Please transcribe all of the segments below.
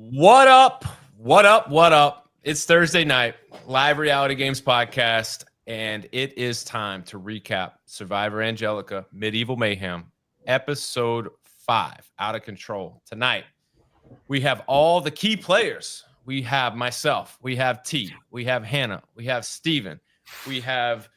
What up? What up? What up? It's Thursday night, live reality games podcast, and it is time to recap Survivor Angelica, Medieval Mayhem, episode 5, Out of Control. Tonight, we have all the key players. We have myself, we have T, we have Hannah, we have Steven, we have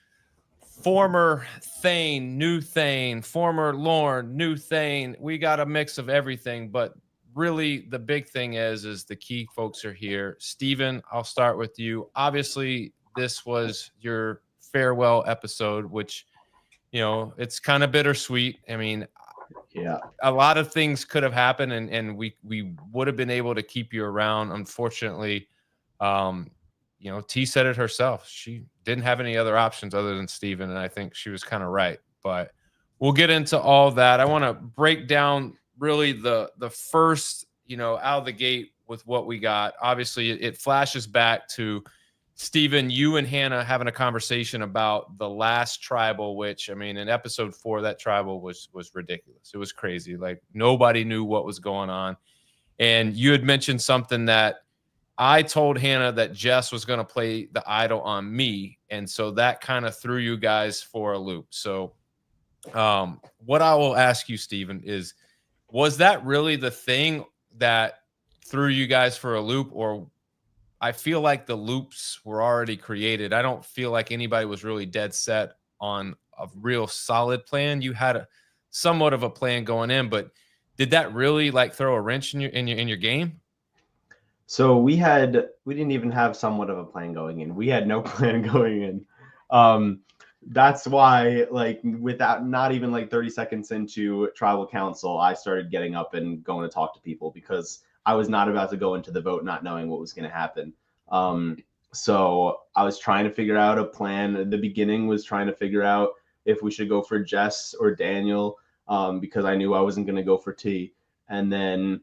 former Thane, new Thane, former Lorne, new Thane. We got a mix of everything, but really the big thing is the key folks are here. Steven, I'll start with you. Obviously, this was your farewell episode, which, you know, it's kind of bittersweet. I mean, yeah, a lot of things could have happened and we would have been able to keep you around. Unfortunately, you know, T said it herself. She didn't have any other options other than Steven, and I think she was kind of right. But we'll get into all that. I want to break down really the first, you know, out of the gate with what we got. Obviously, it flashes back to Steven, you and Hannah having a conversation about the last tribal, which, I mean, in episode 4, that tribal was ridiculous. It was crazy. Like, nobody knew what was going on. And you had mentioned something that I told Hannah that Jess was going to play the idol on me. And so that kind of threw you guys for a loop. So what I will ask you, Steven, is, was that really the thing that threw you guys for a loop? Or I feel like the loops were already created. I don't feel like anybody was really dead set on a real solid plan. You had somewhat of a plan going in, but did that really like throw a wrench in your game? So we didn't even have somewhat of a plan going in. We had no plan going in. That's why, like, without not even like 30 seconds into tribal council, I started getting up and going to talk to people because I was not about to go into the vote not knowing what was going to happen. So I was trying to figure out a plan. The beginning was trying to figure out if we should go for Jess or Daniel, because I knew I wasn't going to go for T. And then,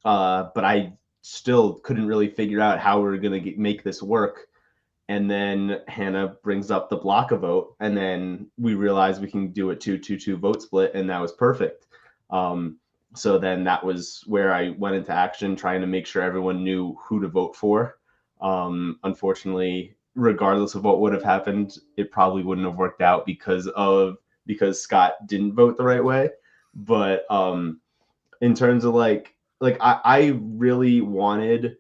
but I still couldn't really figure out how we were going to make this work. And then Hannah brings up the block a vote, and then we realized we can do a 2-2-2 vote split, and that was perfect. So then that was where I went into action, trying to make sure everyone knew who to vote for. Unfortunately, regardless of what would have happened, it probably wouldn't have worked out because Scott didn't vote the right way. But in terms of like I really wanted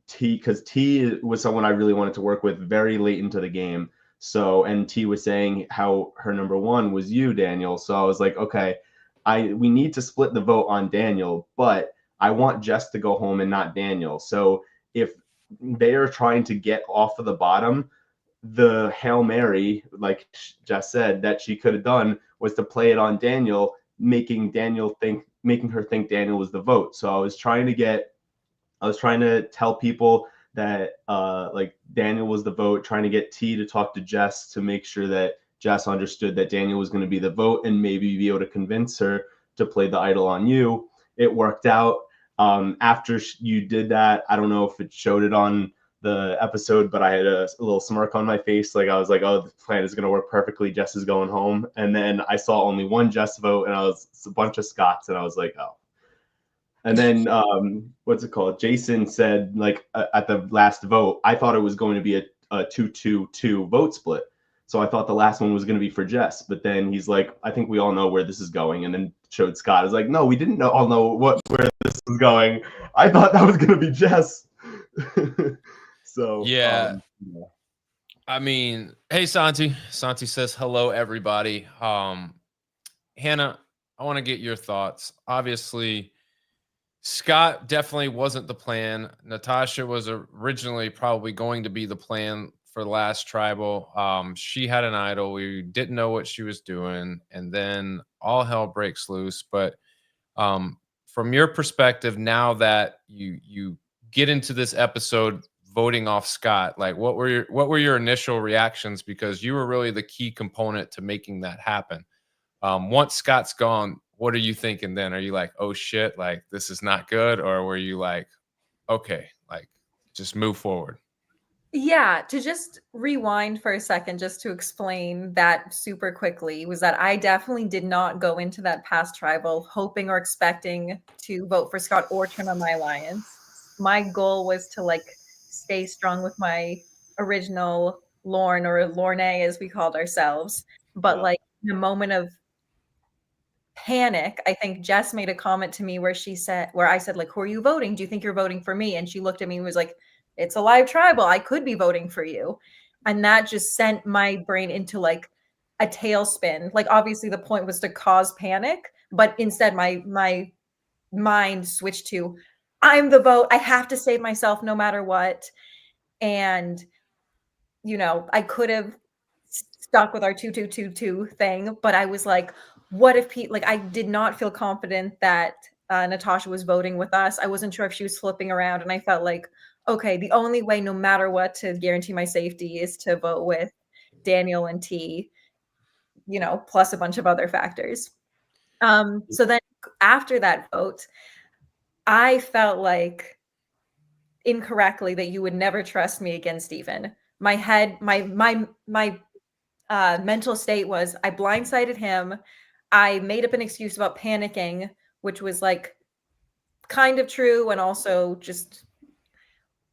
T, because T was someone I really wanted to work with very late into the game. So, and T was saying how her number 1 was you, Daniel. So I was like, okay, we need to split the vote on Daniel, but I want Jess to go home and not Daniel. So if they are trying to get off of the bottom, the Hail Mary, like Jess said, that she could have done was to play it on Daniel, making her think Daniel was the vote. So I was trying to tell people that like Daniel was the vote, trying to get T to talk to Jess to make sure that Jess understood that Daniel was going to be the vote and maybe be able to convince her to play the idol on you. It worked out. After you did that, I don't know if it showed it on the episode, but I had a little smirk on my face. Like, I was like, oh, the plan is going to work perfectly. Jess is going home. And then I saw only one Jess vote, and it's a bunch of Scots, and I was like, oh. And then what's it called? Jason said, like, at the last vote, I thought it was going to be a 2-2-2 vote split. So I thought the last one was going to be for Jess. But then he's like, I think we all know where this is going. And then showed Scott. I was like, no, we didn't all know where this was going. I thought that was going to be Jess. So yeah. I mean, hey, Santi. Santi says hello, everybody. Hannah, I want to get your thoughts. Obviously, Scott definitely wasn't the plan. Natasha was originally probably going to be the plan for last tribal. She had an idol. We didn't know what she was doing, and then all hell breaks loose. But from your perspective, now that you get into this episode voting off Scott, like, what were your initial reactions? Because you were really the key component to making that happen. Once Scott's gone, what are you thinking then? Are you like, oh shit, like, this is not good? Or were you like, okay, like, just move forward? Yeah, to just rewind for a second, just to explain that super quickly, was that I definitely did not go into that past tribal hoping or expecting to vote for Scott or turn on my alliance. My goal was to like stay strong with my original Lorne, or Lorne as we called ourselves. But Yeah. like in a moment of panic, I think Jess made a comment to me where I said, like, who are you voting? Do you think you're voting for me? And she looked at me and was like, it's a live tribal. I could be voting for you. And that just sent my brain into like a tailspin. Like obviously the point was to cause panic, but instead my mind switched to I'm the vote. I have to save myself no matter what. And I could have stuck with our 2222 thing, but I was like, what if Pete, like, I did not feel confident that Natasha was voting with us. I wasn't sure if she was flipping around. And I felt like, okay, the only way, no matter what, to guarantee my safety is to vote with Daniel and T, plus a bunch of other factors. So then after that vote, I felt like incorrectly that you would never trust me against Stephen. My head, my mental state was I blindsided him. I made up an excuse about panicking, which was like kind of true, and also just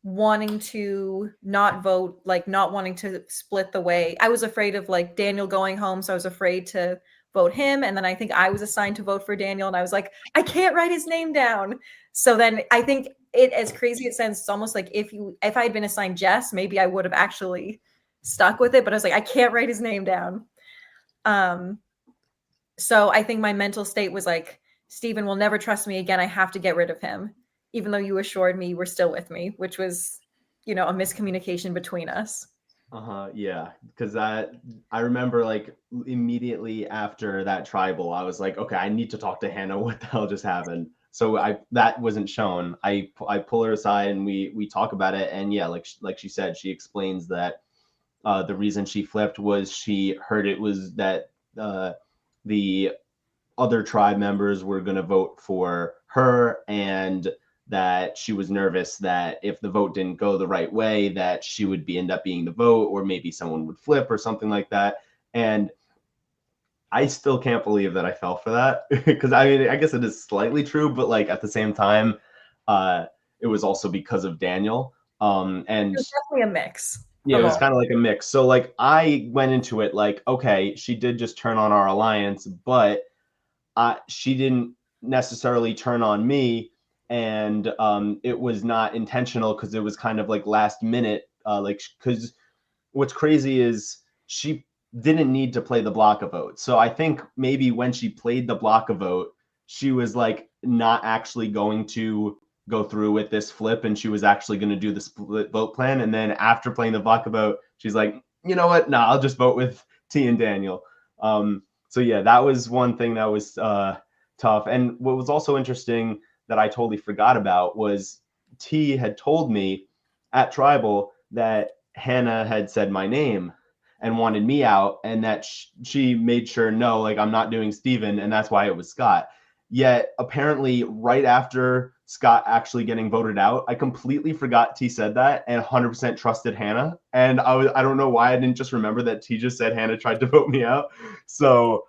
wanting to not vote, like not wanting to split the way. I was afraid of like Daniel going home, so I was afraid to vote him. And then I think I was assigned to vote for Daniel, and I was like, I can't write his name down. So then I think it, as crazy as it sounds, it's almost like if I had been assigned Jess, maybe I would have actually stuck with it. But I was like, I can't write his name down. So I think my mental state was like, Stephen will never trust me again. I have to get rid of him, even though you assured me you were still with me, which was, a miscommunication between us. Yeah, because I remember like immediately after that tribal, I was like, okay, I need to talk to Hannah. What the hell just happened? So that wasn't shown. I pull her aside and we talk about it, and yeah, like she said, she explains that the reason she flipped was she heard it was that the other tribe members were going to vote for her, and that she was nervous that if the vote didn't go the right way, that she would end up being the vote, or maybe someone would flip or something like that. And I still can't believe that I fell for that, because I mean, I guess it is slightly true, but like at the same time, it was also because of Daniel. And It was definitely a mix. yeah, it was kind of like a mix. So like I went into it like, okay, she did just turn on our alliance, but she didn't necessarily turn on me, and it was not intentional because it was kind of like last minute. Like, because what's crazy is she didn't need to play the block a vote. So I think maybe when she played the block a vote, she was like not actually going to go through with this flip, and she was actually going to do the split vote plan. And then after playing the block a vote, she's like, you know what? Nah, I'll just vote with T and Daniel. So yeah, that was one thing that was tough. And what was also interesting that I totally forgot about was T had told me at Tribal that Hannah had said my name and wanted me out, and that she made sure, no, like I'm not doing Steven, and that's why it was Scott. Yet apparently right after Scott actually getting voted out, I completely forgot T said that and 100% trusted Hannah. And I don't know why I didn't just remember that T just said Hannah tried to vote me out. So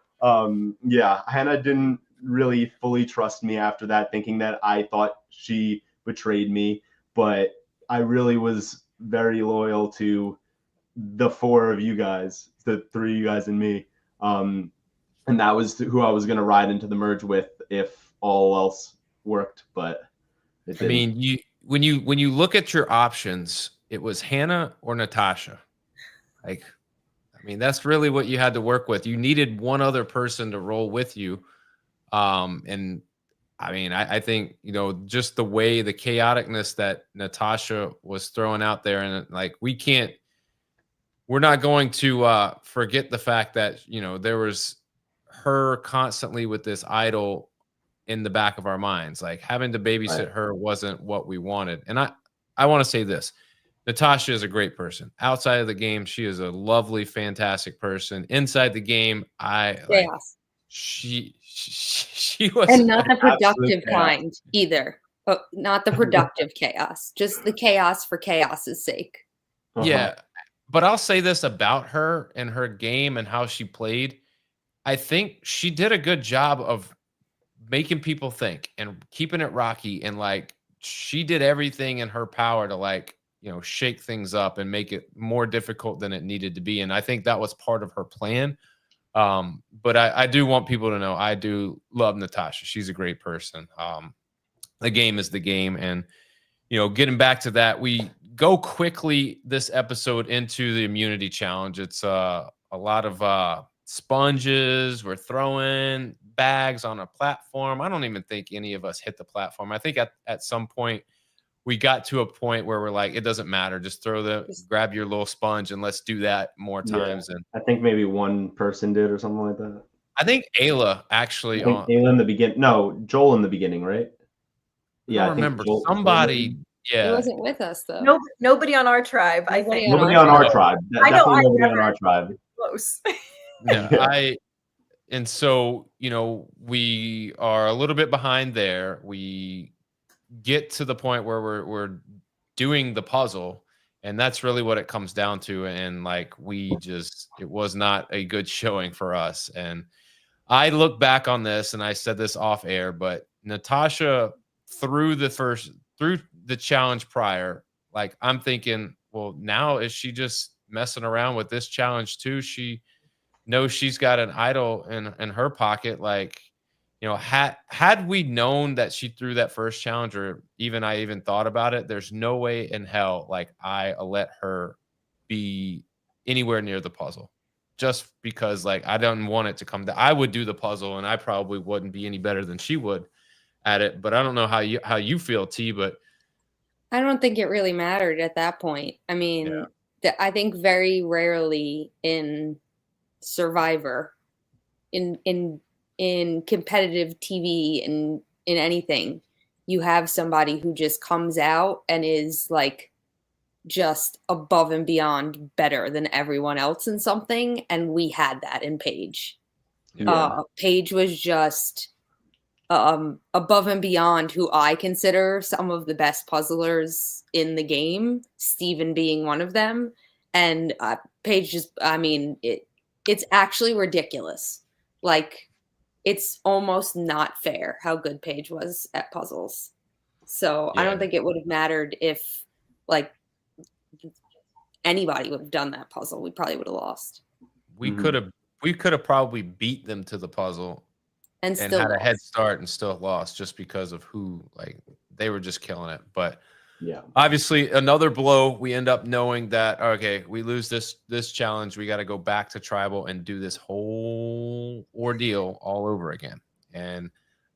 yeah, Hannah didn't really fully trust me after that, thinking that I thought she betrayed me. But I really was very loyal to the four of you guys, the three of you guys and me. And that was who I was going to ride into the merge with if all else worked, but it didn't. I mean, when you look at your options, it was Hannah or Natasha. Like, I mean, that's really what you had to work with. You needed one other person to roll with you. And I mean, I think, just the way the chaoticness that Natasha was throwing out there, and like, we're not going to forget the fact that, there was her constantly with this idol in the back of our minds. Like, having to babysit her wasn't what we wanted. And I want to say this. Natasha is a great person. Outside of the game, she is a lovely, fantastic person. Inside the game, she was, and not the productive kind either. Not the productive chaos, just the chaos for chaos's sake. Yeah, but I'll say this about her and her game and how she played. I think she did a good job of making people think and keeping it rocky, and like she did everything in her power to like, shake things up and make it more difficult than it needed to be. And I think that was part of her plan. But I do want people to know I do love Natasha. She's a great person. The game is the game. And, getting back to that, we go quickly this episode into the immunity challenge. It's a lot of sponges. We're throwing bags on a platform. I don't even think any of us hit the platform. I think at some point we got to a point where we're like, it doesn't matter. Just grab your little sponge and let's do that more times. And I think maybe one person did or something like that. I think Ayla actually. Ayla in the beginning. No, Joel in the beginning, right? Yeah, I remember somebody. Yeah, he wasn't with us though. Nope, nobody on our tribe. I think nobody on our tribe. Definitely nobody on our tribe. Close. Yeah, and so we are a little bit behind there. We get to the point where we're doing the puzzle, and that's really what it comes down to. And like it was not a good showing for us. And I look back on this, and I said this off air, but Natasha through the challenge prior, like I'm thinking, well, now is she just messing around with this challenge too? She knows she's got an idol in her pocket. Like, had we known that she threw that first challenge, or I even thought about it, there's no way in hell like I let her be anywhere near the puzzle, just because like I don't want it to come down. I would do the puzzle, and I probably wouldn't be any better than she would at it. But I don't know how you feel, T. But I don't think it really mattered at that point. I mean, I think very rarely in Survivor, in competitive TV, and in anything, you have somebody who just comes out and is like just above and beyond better than everyone else in something. And we had that in Paige. Paige was just above and beyond who I consider some of the best puzzlers in the game, Steven being one of them. And Paige just, I mean, it's actually ridiculous. Like, it's almost not fair how good Paige was at puzzles. So I don't think it would have mattered if like anybody would have done that puzzle. We probably would have lost. We could have probably beat them to the puzzle and still had a head start and still lost, just because of who, like, they were just killing it. But obviously another blow. We end up knowing that, okay, we lose this challenge. We got to go back to tribal and do this whole ordeal all over again. And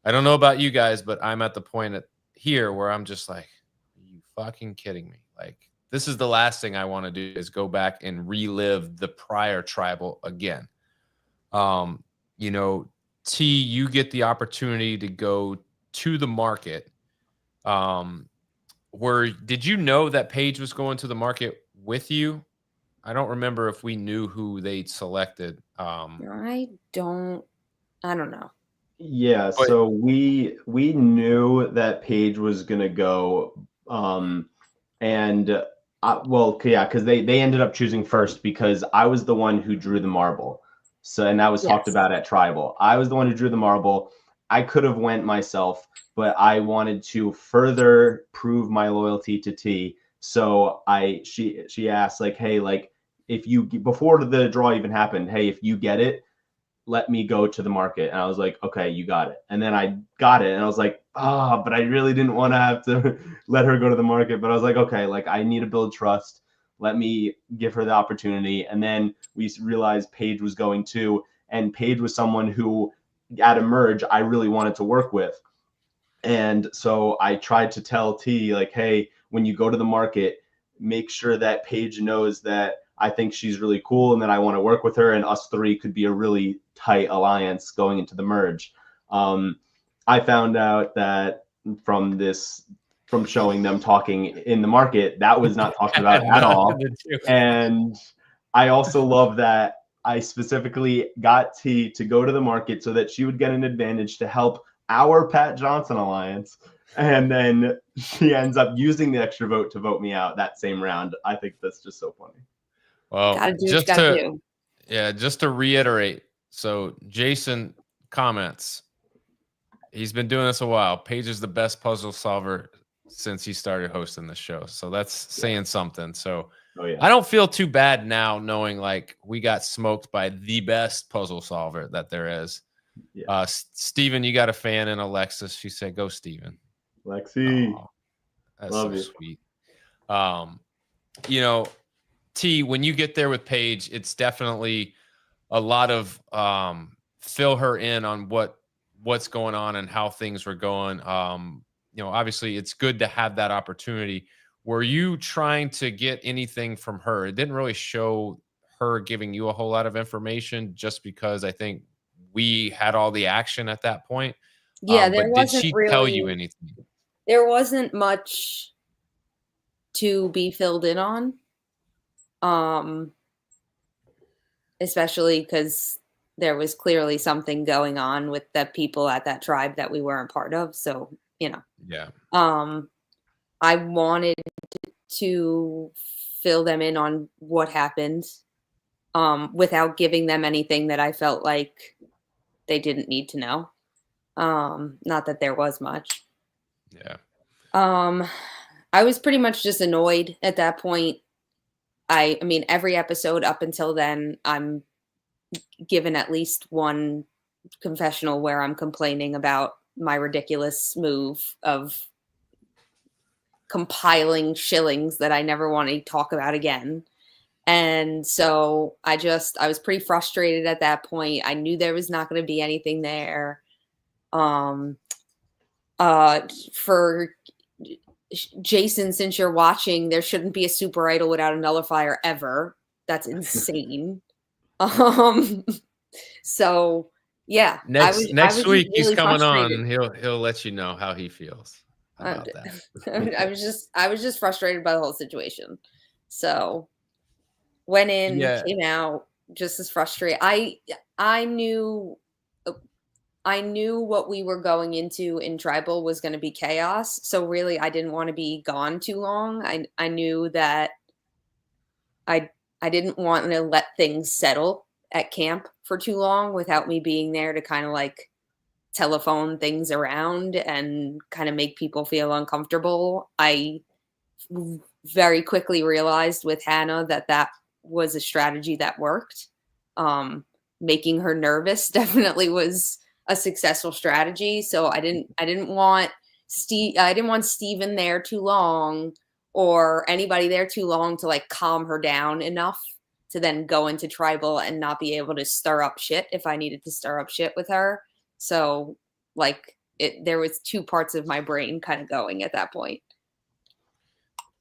I don't know about you guys, but I'm at the point here where I'm just like, are you fucking kidding me? Like, this is the last thing I want to do, is go back and relive the prior tribal again. T, you get the opportunity to go to the market. Did you know that Paige was going to the market with you? I don't remember if we knew who they'd selected. I don't know. Yeah, so we knew that Paige was gonna go, because they ended up choosing first, because I was the one who drew the marble. So, and that was talked about at tribal. I was the one who drew the marble. I could have went myself, but I wanted to further prove my loyalty to T. So she asked, like, hey, like, if you, before the draw even happened, hey, if you get it, let me go to the market. And I was like, okay, you got it. And then I got it, and I was like, but I really didn't want to have to let her go to the market. But I was like, okay, like, I need to build trust. Let me give her the opportunity. And then we realized Paige was going too. And Paige was someone who, at a merge, I really wanted to work with. And so I tried to tell T, like, hey, when you go to the market, make sure that Paige knows that I think she's really cool and that I want to work with her, and us three could be a really tight alliance going into the merge. I found out that from showing them talking in the market, that was not talked about at all. And I also love that I specifically got T to go to the market so that she would get an advantage to help our Pat Johnson alliance And then she ends up using the extra vote to vote me out that same round. I think that's just so funny. Well, Gotta do what you gotta do. Yeah, just to reiterate. So Jason comments. He's been doing this a while. Paige is the best puzzle solver since he started hosting the show. So that's saying something. So I don't feel too bad now knowing like we got smoked by the best puzzle solver that there is. Yeah. Steven, you got a fan in Alexis. She said, go Steven. Lexi. Oh, that's Love so you. Sweet. You know, T, when you get there with Paige, it's definitely a lot of fill her in on what's going on and how things were going. You know, obviously it's good to have that opportunity. Were you trying to get anything from her? It didn't really show her giving you a whole lot of information just because I think we had all the action at that point. Yeah, there but wasn't did she really, tell you anything? There wasn't much to be filled in on. Especially because there was clearly something going on with the people at that tribe that we weren't part of. So, you know. Yeah. I wanted to fill them in on what happened without giving them anything that I felt like they didn't need to know. Not that there was much. Yeah. I was pretty much just annoyed at that point. I mean, every episode up until then, I'm given at least one confessional where I'm complaining about my ridiculous move of compiling shillings that I never want to talk about again. And so I was pretty frustrated at that point. I knew there was not going to be anything there. For Jason, since you're watching, there shouldn't be a super idol without a nullifier ever. That's insane. So yeah, next week really he's coming on and he'll let you know how he feels about that. I was just frustrated by the whole situation. So went in, came out just as frustrated. I knew what we were going into in tribal was going to be chaos. So really, I didn't want to be gone too long. I knew that I didn't want to let things settle at camp for too long without me being there to kind of like telephone things around and kind of make people feel uncomfortable. I very quickly realized with Hannah that was a strategy that worked. Making her nervous definitely was a successful strategy. So I didn't want Steven there too long or anybody there too long to like calm her down enough to then go into tribal and not be able to stir up shit if I needed to stir up shit with her. So like there was two parts of my brain kind of going at that point.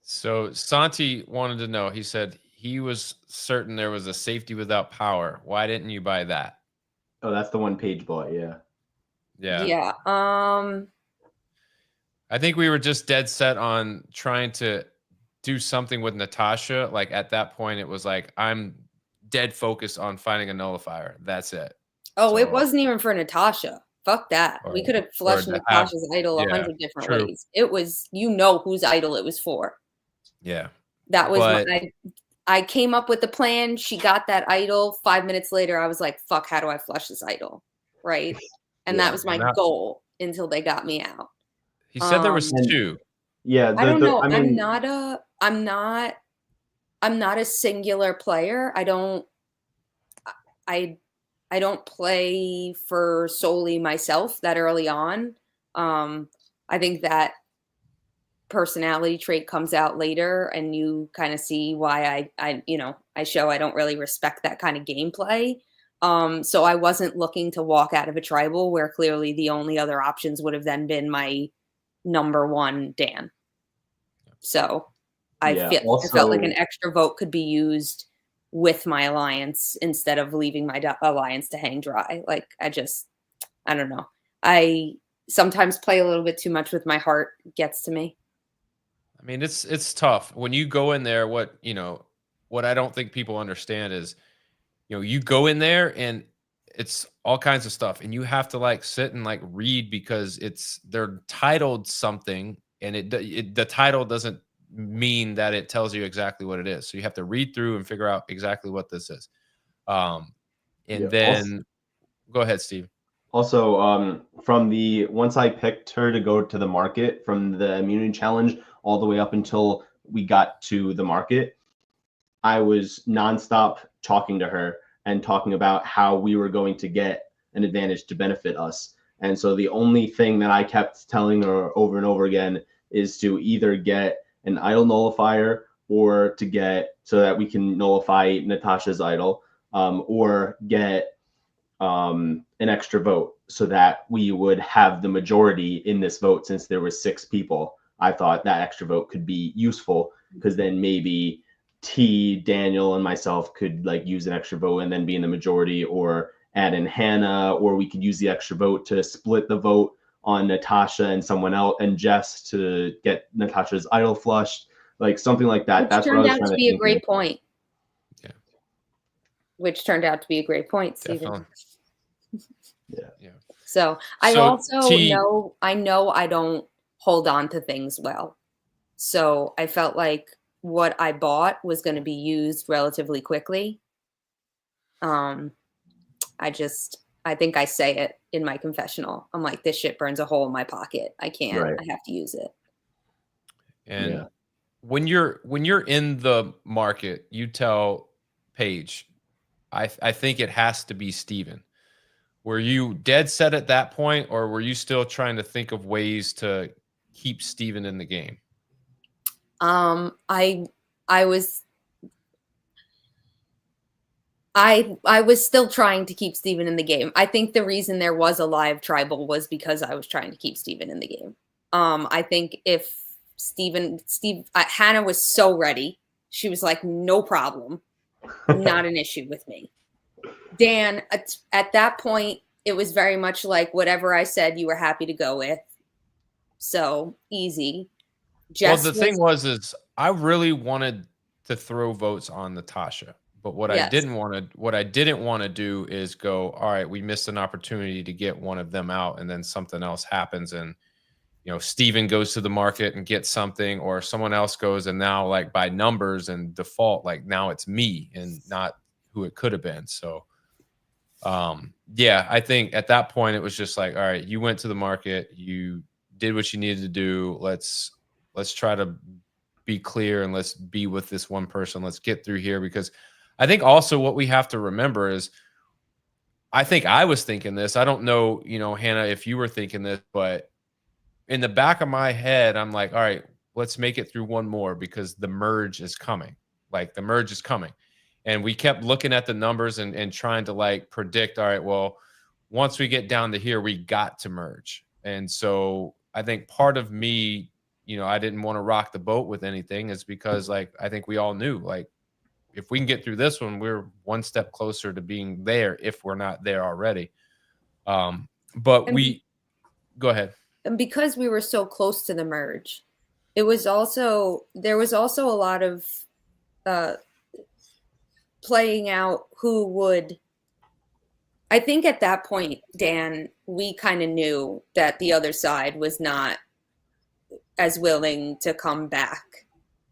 So Santi wanted to know, he said he was certain there was a safety without power. Why didn't you buy that? Oh, that's the one Paige bought. Yeah. Yeah. I think we were just dead set on trying to do something with Natasha. Like at that point, it was like, I'm dead focused on finding a nullifier. That's it. Oh, so, it wasn't even for Natasha. Fuck that. We could have flushed Natasha's idol 100 different ways. It was, whose idol it was for. Yeah. That was I came up with the plan. She got that idol. 5 minutes later, I was like, fuck, how do I flush this idol? Right. And that was my goal until they got me out. He said there was two. Yeah. I don't know. I'm not a singular player. I don't play for solely myself that early on. I think that personality trait comes out later and you kind of see why I show I don't really respect that kind of gameplay. So I wasn't looking to walk out of a tribal where clearly the only other options would have then been my number one Dan. So I felt like an extra vote could be used with my alliance instead of leaving my alliance to hang dry. Like I don't know. I sometimes play a little bit too much with my heart. It gets to me. I mean, it's tough when you go in there. What I don't think people understand is, you go in there and it's all kinds of stuff, and you have to like sit and like read because they're titled something, and the title doesn't mean that it tells you exactly what it is. So you have to read through and figure out exactly what this is. And then go ahead, Steve. Also, from once I picked her to go to the market from the immunity challenge all the way up until we got to the market, I was nonstop talking to her and talking about how we were going to get an advantage to benefit us. And so the only thing that I kept telling her over and over again is to either get an idol nullifier or to get so that we can nullify Natasha's idol, or get an extra vote so that we would have the majority in this vote. Since there was 6 people, I thought that extra vote could be useful because then maybe T, Daniel, and myself could like use an extra vote and then be in the majority, or add in Hannah, or we could use the extra vote to split the vote on Natasha and someone else and Jess to get Natasha's idol flushed, like something like that. Which That's what I turned was out trying to to be a think great of. point. Yeah. Which turned out to be a great point, Stephen. Definitely. Yeah. So I So also T- know I don't hold on to things well. So I felt like what I bought was going to be used relatively quickly. I think I say it in my confessional. I'm like, this shit burns a hole in my pocket. I can't. Right. I have to use it. And when you're in the market, you tell Paige, I think it has to be Steven. Were you dead set at that point, or were you still trying to think of ways to keep Steven in the game? I was still trying to keep Steven in the game. I think the reason there was a live tribal was because I was trying to keep Steven in the game. I think if Hannah was so ready. She was like, no problem. Not an issue with me. Dan, at that point, it was very much like whatever I said, you were happy to go with. So easy. Well, the thing was I really wanted to throw votes on Natasha, but what I didn't want to do is go, all right, we missed an opportunity to get one of them out, and then something else happens, and Steven goes to the market and gets something, or someone else goes, and now like by numbers and default, like now it's me and not who it could have been. So I think at that point it was just like, all right, you went to the market, you did what you needed to do. Let's try to be clear and let's be with this one person. Let's get through here, because I think also what we have to remember is, I think I was thinking this. I don't know, Hannah, if you were thinking this, but in the back of my head, I'm like, all right, let's make it through one more because the merge is coming. Like the merge is coming. And we kept looking at the numbers and trying to like predict, all right, well, once we get down to here, we got to merge. And so I think part of me, I didn't want to rock the boat with anything, is because like, I think we all knew, like, if we can get through this one, we're one step closer to being there if we're not there already. But go ahead. And because we were so close to the merge, there was also a lot of playing out who would. I think at that point, Dan, we kind of knew that the other side was not as willing to come back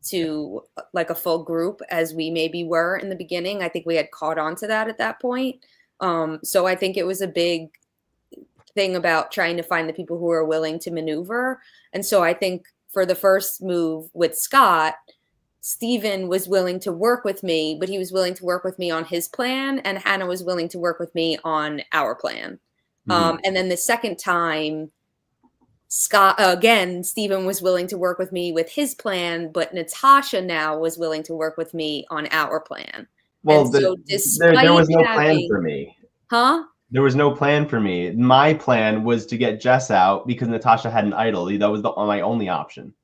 to like a full group as we maybe were in the beginning. I think we had caught on to that at that point. So I think it was a big thing about trying to find the people who are willing to maneuver. And so I think for the first move with Scott, Steven was willing to work with me, but he was willing to work with me on his plan, and Hannah was willing to work with me on our plan. Mm-hmm. And then the second time, Steven was willing to work with me with his plan, but Natasha now was willing to work with me on our plan. Well, there was no plan for me. Huh? There was no plan for me. My plan was to get Jess out because Natasha had an idol. That was my only option.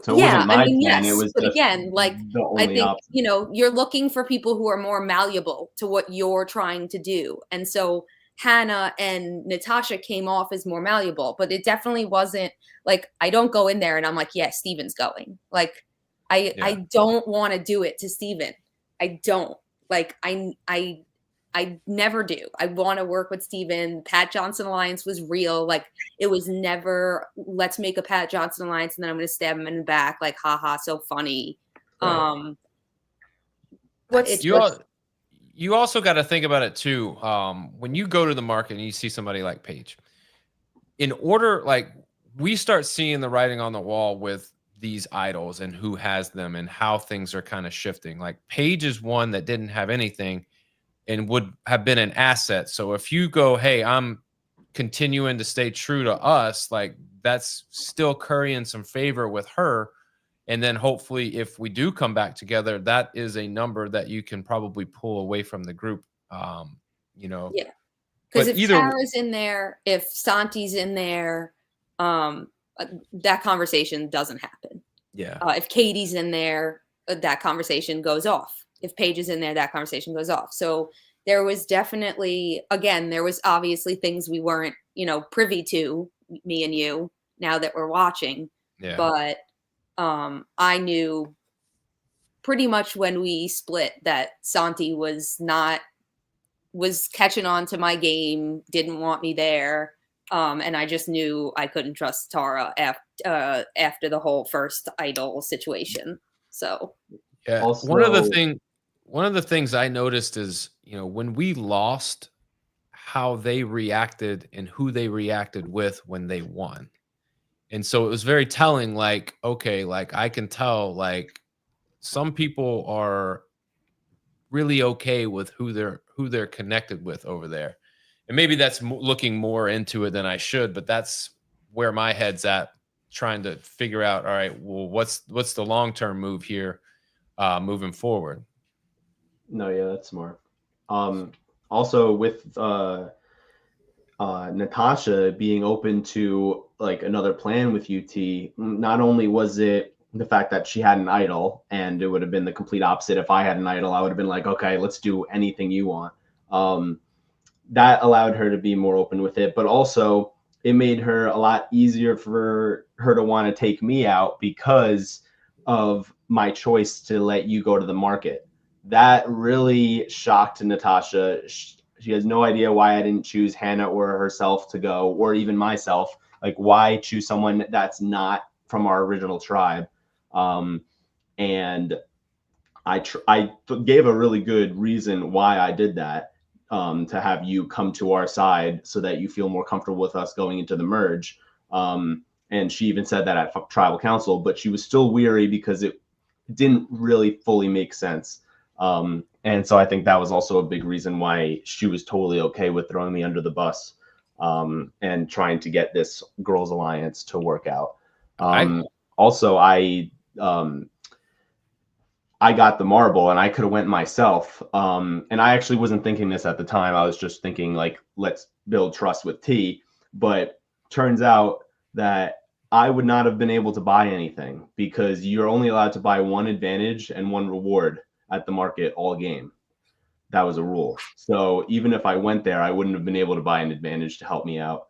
So it wasn't my plan. Yes, it was but again, like I think option. You're looking for people who are more malleable to what you're trying to do, and so Hannah and Natasha came off as more malleable. But it definitely wasn't like I don't go in there and I'm like, yeah, Steven's going. Like I don't want to do it to Steven. I don't like I I never do. I want to work with Steven. Pat Johnson alliance was real. Like, it was never, let's make a Pat Johnson alliance and then I'm going to stab him in the back. Like, haha, so funny. Right. You also got to think about it too. When you go to the market and you see somebody like Paige, in order, like, we start seeing the writing on the wall with these idols and who has them and how things are kind of shifting. Like, Paige is one that didn't have anything and would have been an asset. So if you go, hey, I'm continuing to stay true to us, like, that's still currying some favor with her. And then hopefully if we do come back together, that is a number that you can probably pull away from the group. You know, yeah. Because if Tara's in there, if Santi's in there, that conversation doesn't happen. Yeah. If Katie's in there, that conversation goes off. If Paige is in there, that conversation goes off. So there was definitely, again, there was obviously things we weren't, privy to, me and you, now that we're watching. Yeah. But I knew pretty much when we split that Santi was catching on to my game, didn't want me there. And I just knew I couldn't trust Tara after the whole first idol situation. So yeah, also, one of the things I noticed is, when we lost, how they reacted and who they reacted with when they won. And so it was very telling, like, okay, like, I can tell, like, some people are really okay with who they're connected with over there. And maybe that's looking more into it than I should, but that's where my head's at, trying to figure out, all right, well, what's the long-term move here, moving forward. No, yeah, that's smart. Also with Natasha being open to like another plan with UT, not only was it the fact that she had an idol, and it would have been the complete opposite if I had an idol. I would have been like, okay, let's do anything you want. That allowed her to be more open with it, but also it made her a lot easier for her to want to take me out because of my choice to let you go to the market. That really shocked Natasha. She has no idea why I didn't choose Hannah or herself to go, or even myself. Like, why choose someone that's not from our original tribe? And I gave a really good reason why I did that, to have you come to our side so that you feel more comfortable with us going into the merge. And she even said that at tribal council, but she was still weary because it didn't really fully make sense. And so I think that was also a big reason why she was totally okay with throwing me under the bus, and trying to get this girls alliance to work out. Also, I got the marble and I could have went myself. And I actually wasn't thinking this at the time. I was just thinking, like, let's build trust with T. But turns out that I would not have been able to buy anything because you're only allowed to buy one advantage and one reward at the market all game. That was a rule. So even if I went there, I wouldn't have been able to buy an advantage to help me out.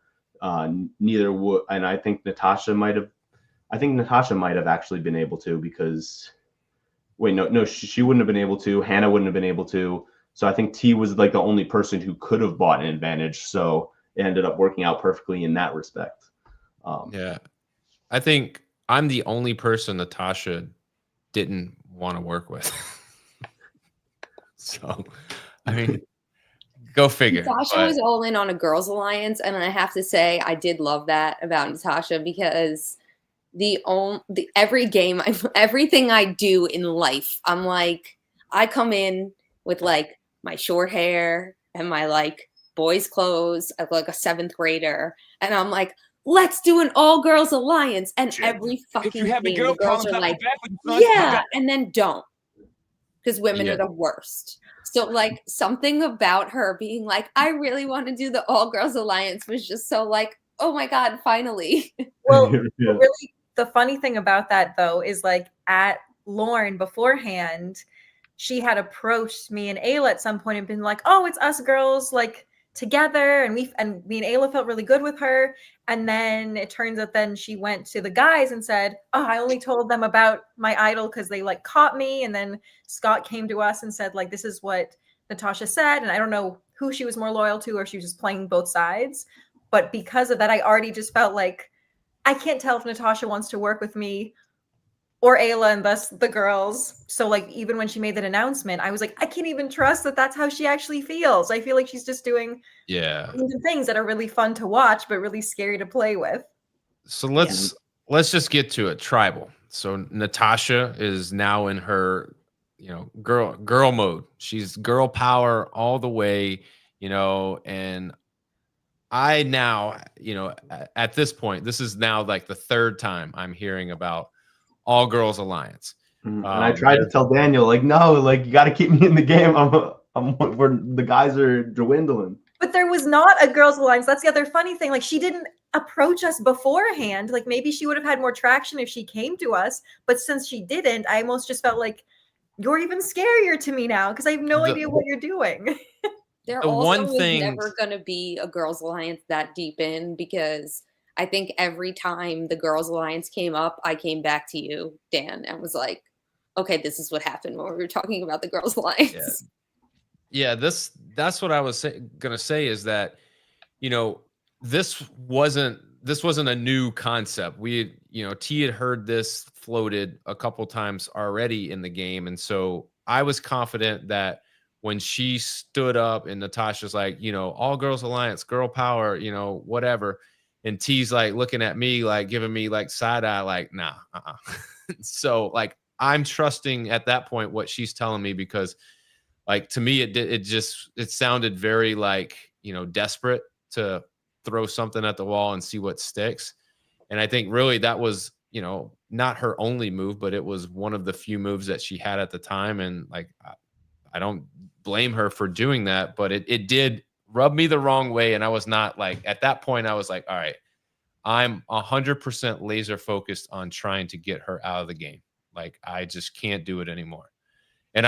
Neither would, and I think Natasha might have actually been able to, because she wouldn't have been able to. Hannah wouldn't have been able to. So I think T was like the only person who could have bought an advantage. So it ended up working out perfectly in that respect. Yeah. I think I'm the only person Natasha didn't want to work with. So, I mean, go figure. Natasha was all in on a girls' alliance, and I have to say I did love that about Natasha, because every game, everything I do in life, I'm like, I come in with like my short hair and my like boys' clothes, I look like a 7th grader, and I'm like, let's do an all-girls alliance. And every fucking game, the girls are like, yeah, and then don't, because women are the worst. So like, something about her being like, I really want to do the all-girls alliance was just so like, oh my God, finally. Well, really, the funny thing about that though is, like, at Lauren beforehand, she had approached me and Ayla at some point and been like, oh, it's us girls, like, together, and me and Ayla felt really good with her. And then it turns out then she went to the guys and said, oh, I only told them about my idol because they like caught me. And then Scott came to us and said, like, this is what Natasha said, and I don't know who she was more loyal to, or she was just playing both sides. But because of that, I already just felt like I can't tell if Natasha wants to work with me or Ayla and thus the girls. So like even when she made that announcement, I was like, I can't even trust that that's how she actually feels. I feel like she's just doing things that are really fun to watch, but really scary to play with. So let's just get to it. Tribal. So Natasha is now in her, girl mode. She's girl power all the way, and I now, at this point, this is now like the third time I'm hearing about All Girls Alliance. And I tried to tell Daniel, like, no, like you got to keep me in the game. Where the guys are dwindling. But there was not a Girls Alliance. That's the other funny thing. Like she didn't approach us beforehand. Like maybe she would have had more traction if she came to us. But since she didn't, I almost just felt like you're even scarier to me now because I have no idea what you're doing. There also was never going to be a Girls Alliance that deep in because I think every time the Girls Alliance came up, I came back to you, Dan, and was like, okay, this is what happened when we were talking about the Girls Alliance. Yeah, that's what I was gonna say is that, this wasn't a new concept. We, T had heard this floated a couple times already in the game, and so I was confident that when she stood up and Natasha's like, All Girls Alliance, girl power, whatever, and T's like looking at me like giving me like side eye, like nah, So like I'm trusting at that point what she's telling me because. Like to me, it sounded very like, desperate to throw something at the wall and see what sticks. And I think really that was, not her only move, but it was one of the few moves that she had at the time. And like, I don't blame her for doing that, but it did rub me the wrong way. And I was not like, at that point, I was like, all right, I'm 100% laser focused on trying to get her out of the game. Like, I just can't do it anymore. And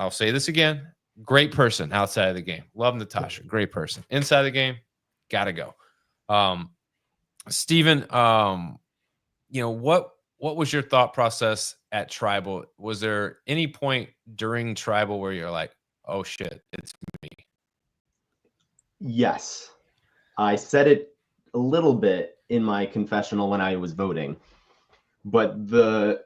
I'll say this again. Great person outside of the game. Love Natasha. Great person. Inside the game, gotta go. Steven, what was your thought process at Tribal? Was there any point during Tribal where you're like, oh shit, it's me? Yes. I said it a little bit in my confessional when I was voting. But there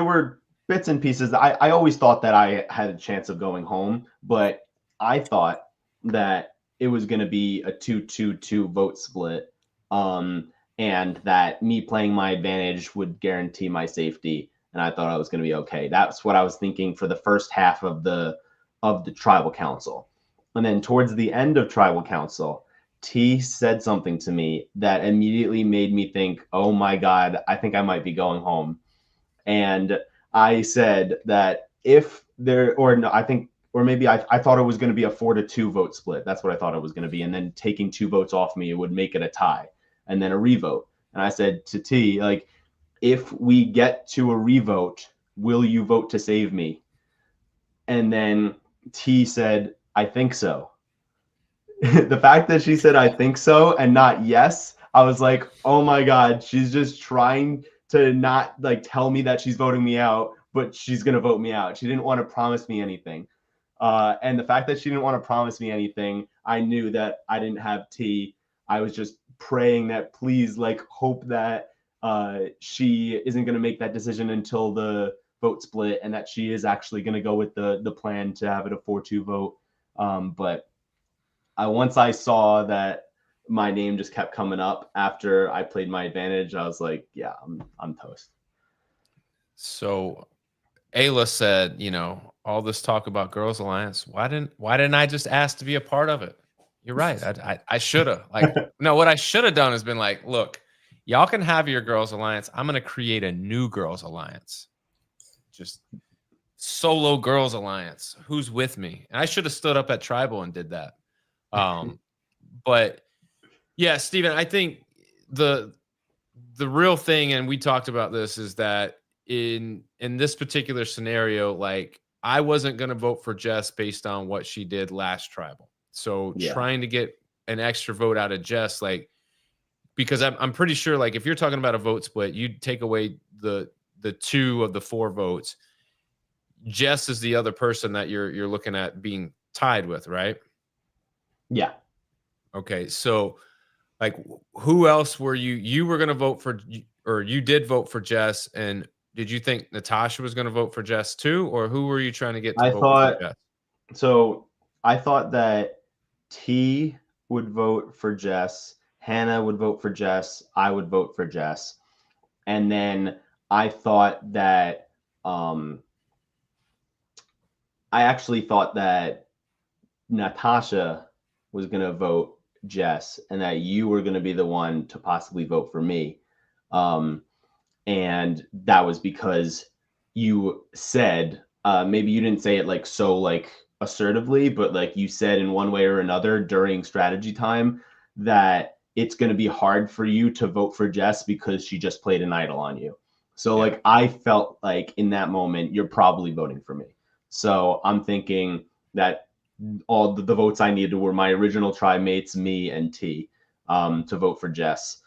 were bits and pieces. I always thought that I had a chance of going home, but I thought that it was going to be a 2-2-2 vote split, and that me playing my advantage would guarantee my safety, and I thought I was going to be okay. That's what I was thinking for the first half of the Tribal Council. And then towards the end of Tribal Council, T said something to me that immediately made me think, oh my God, I think I might be going home. And I said that if there, or no, I think, or maybe I thought it was going to be a 4-2 vote split. That's what I thought it was going to be. And then taking 2 votes off me, it would make it a tie and then a revote. And I said to T, like, if we get to a revote, will you vote to save me? And then T said, I think so. The fact that she said, I think so, and not yes, I was like, oh my God, she's just trying to not like tell me that she's voting me out, but she's going to vote me out. She didn't want to promise me anything. And the fact that she didn't want to promise me anything, I knew that I didn't have T. I was just praying that please, like, hope that she isn't going to make that decision until the vote split and that she is actually going to go with the plan to have it a 4-2 vote. But once I saw that my name just kept coming up after I played my advantage, I was like, yeah, I'm toast. So Ayla said, all this talk about Girls Alliance, why didn't I just ask to be a part of it? You're right. I should have. Like, no, what I should have done is been like, look, y'all can have your Girls Alliance. I'm going to create a new Girls Alliance. Just solo Girls Alliance. Who's with me? And I should have stood up at Tribal and did that. But yeah, Steven, I think the real thing, and we talked about this, is that in this particular scenario, like, I wasn't going to vote for Jess based on what she did last Tribal. So trying to get an extra vote out of Jess, like, because I'm pretty sure, like, if you're talking about a vote split, you'd take away the 2 of the 4 votes. Jess is the other person that you're looking at being tied with, right? Yeah. Okay, so like who else were you were going to vote for, or you did vote for Jess, and did you think Natasha was going to vote for Jess too, or who were you trying to get to I vote thought for Jess? so. I thought that T would vote for Jess, Hannah would vote for Jess, I would vote for Jess, and then I thought that I actually thought that Natasha was going to vote Jess, and that you were going to be the one to possibly vote for me. And that was because you said, maybe you didn't say it like so like assertively, but like you said in one way or another during strategy time that it's going to be hard for you to vote for Jess because she just played an idol on you. So Yeah. like I felt like in that moment you're probably voting for me. So I'm thinking that all the votes I needed were my original tri-mates, me and T, to vote for Jess.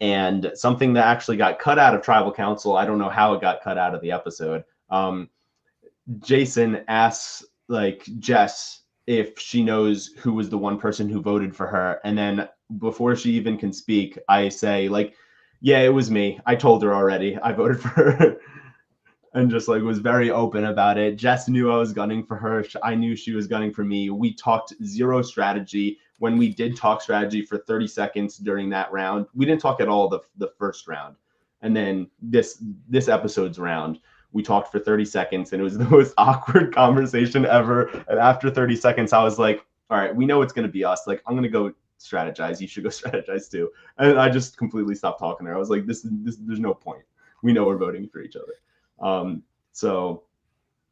And something that actually got cut out of Tribal Council, I don't know how it got cut out of the episode. Jason asks like Jess if she knows who was the one person who voted for her. And then before she even can speak, I say like, yeah, it was me. I told her already. I voted for her. And just like was very open about it. Jess knew I was gunning for her. I knew she was gunning for me. We talked zero strategy. When we did talk strategy for 30 seconds during that round, we didn't talk at all the first round. And then this episode's round, we talked for 30 seconds and it was the most awkward conversation ever. And after 30 seconds, I was like, all right, we know it's going to be us. Like, I'm going to go strategize. You should go strategize too. And I just completely stopped talking to her. I was like, this there's no point. We know we're voting for each other. So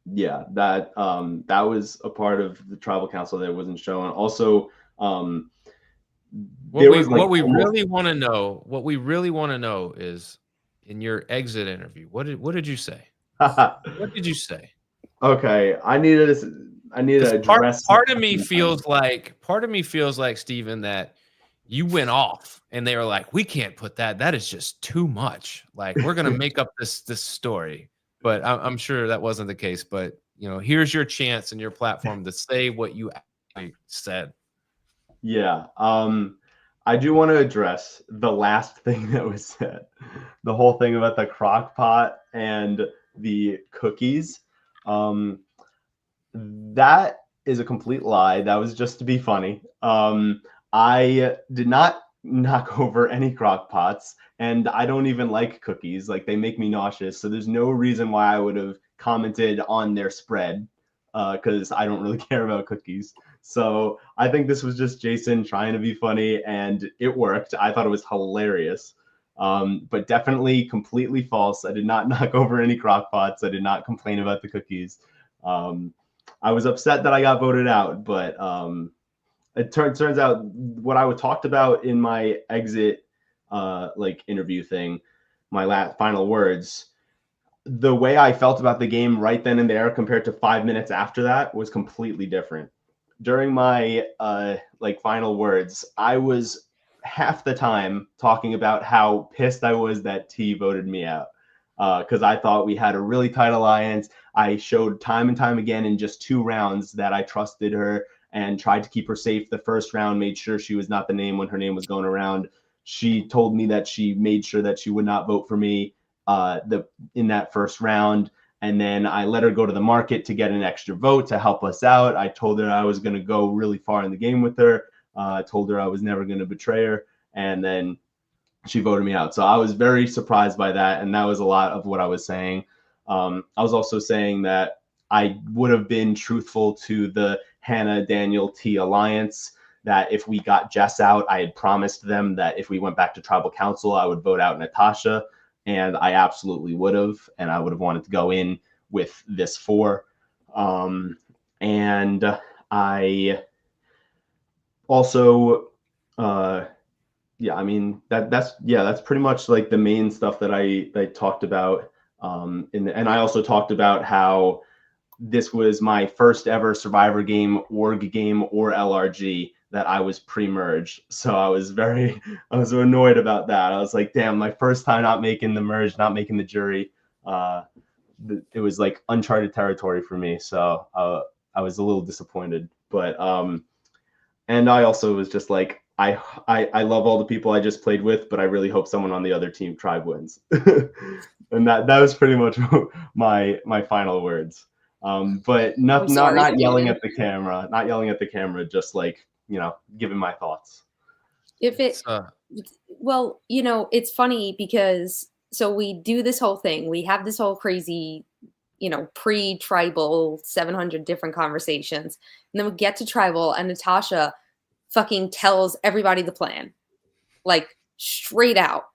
yeah, that was a part of the Tribal Council that wasn't shown. Also, what we really want to know is in your exit interview, what did you say? What did you say? Okay, I need to address. Part of me feels like Steven, that you went off and they were like, we can't put that. That is just too much. Like, we're gonna make up this story. But I'm sure that wasn't the case. But here's your chance and your platform to say what you actually said. Yeah. I do want to address the last thing that was said. The whole thing about the crock pot and the cookies. That is a complete lie. That was just to be funny. I did not knock over any crock pots, and I don't even like cookies. Like, they make me nauseous. So there's no reason why I would have commented on their spread, because I don't really care about cookies. So I think this was just Jason trying to be funny, and it worked. I thought it was hilarious. But definitely completely false. I did not knock over any crock pots. I did not complain about the cookies. I was upset that I got voted out, but it turns out what I talked about in my exit like interview thing, my final words, the way I felt about the game right then and there compared to 5 minutes after that was completely different. During my like final words, I was half the time talking about how pissed I was that T voted me out, because I thought we had a really tight alliance. I showed time and time again in just 2 rounds that I trusted her and tried to keep her safe the first round, made sure she was not the name when her name was going around. She told me that she made sure that she would not vote for me in that first round. And then I let her go to the market to get an extra vote to help us out. I told her I was going to go really far in the game with her. I told her I was never going to betray her. And then she voted me out. So I was very surprised by that. And that was a lot of what I was saying. I was also saying that I would have been truthful to the Hannah, Daniel, T alliance, that if we got Jess out, I had promised them that if we went back to Tribal Council, I would vote out Natasha. And I absolutely would have. And I would have wanted to go in with this 4. And I also, yeah, I mean, that's pretty much like the main stuff that I talked about. And I also talked about how this was my first ever Survivor game, org game, or LRG that I was pre-merge. So I was annoyed about that. I was like, damn, my first time not making the merge, not making the jury. It was like uncharted territory for me. So I was a little disappointed, but and I also was just like, I love all the people I just played with, but I really hope someone on the other team tribe wins. And that was pretty much my final words. But not yelling at the camera, not yelling at the camera, just like, you know, giving my thoughts. Well, you know, it's funny because so we do this whole thing. We have this whole crazy, you know, pre-tribal 700 different conversations. And then we get to tribal and Natasha fucking tells everybody the plan, like straight out